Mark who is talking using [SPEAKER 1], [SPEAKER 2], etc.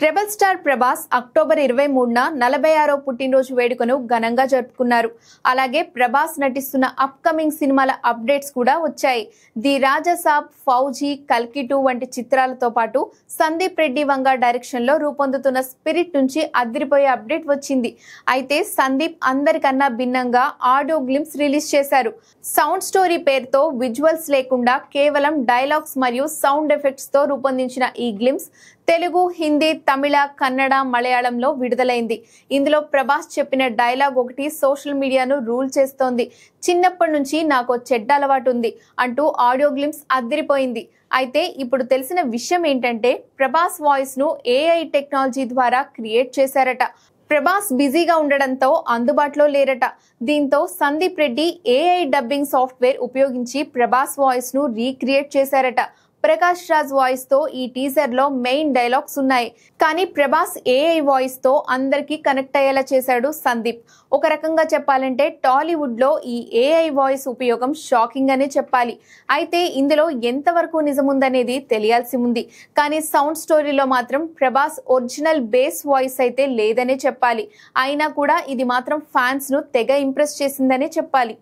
[SPEAKER 1] Rebel star Prabhas October 23న 46వ పుట్టినరోజు వేడుకను ఘనంగా జరుపుకున్నారు. అలాగే ప్రభాస్ నటిస్తున్న అప్కమింగ్ సినిమాల అప్డేట్స్ కూడా వచ్చాయి. ది రాజాసాబ్, ఫౌజీ, కల్కి 2 వంటి చిత్రాలతో పాటు సందీప్ రెడ్డి వంగ డైరెక్షన్ లో రూపొందుతున్న స్పిరిట్ నుంచి అదిరిపోయే అప్డేట్ వచ్చింది. అయితే సందీప్ అందరికన్నా భిన్నంగా ఆడియో గ్లింప్స్ రిలీజ్ చేశారు. సౌండ్ స్టోరీ పేరుతో విజువల్స్ లేకుండా కేవలం డైలాగ్స్ మరియు సౌండ్ ఎఫెక్ట్స్ తో రూపొందించిన ఈ గ్లింప్స్ తెలుగు, హిందీ, తమిళ, కన్నడ, మలయాళంలో విడుదలైంది. ఇందులో ప్రభాస్ చెప్పిన డైలాగ్ ఒకటి సోషల్ మీడియాను రూల్ చేస్తోంది. చిన్నప్పటి నుంచి నాకు చెడ్డ అలవాటు ఉంది అంటూ ఆడియో గ్లింప్స్ అదిరిపోయింది. అయితే ఇప్పుడు తెలిసిన విషయం ఏంటంటే ప్రభాస్ వాయిస్ ను AI టెక్నాలజీ ద్వారా క్రియేట్ చేశారట. ప్రభాస్ బిజీగా ఉండడంతో అందుబాటులో లేరట. దీంతో Sandeep Reddy AI dubbing software ఉపయోగించి ప్రభాస్ వాయిస్ ను రీక్రియేట్ చేశారట. ప్రకాష్ రాజ్ వాయిస్ తో ఈ టీజర్ లో మెయిన్ డైలాగ్స్ ఉన్నాయి. కానీ ప్రభాస్ AI వాయిస్ తో అందరికీ కనెక్ట్ అయ్యేలా చేశాడు సందీప్. ఒక రకంగా చెప్పాలంటే టాలీవుడ్ లో ఈ AI వాయిస్ ఉపయోగం షాకింగ్ అనే చెప్పాలి. అయితే ఇందులో ఎంతవరకు నిజముందనేది తెలియాల్సి ఉంది. కానీ సౌండ్ స్టోరీలో మాత్రం ప్రభాస్ ఒరిజినల్ బేస్ వాయిస్ అయితే లేదనే చెప్పాలి. అయినా కూడా ఇది మాత్రం ఫ్యాన్స్ ను తెగ ఇంప్రెస్ చేసిందనే చెప్పాలి.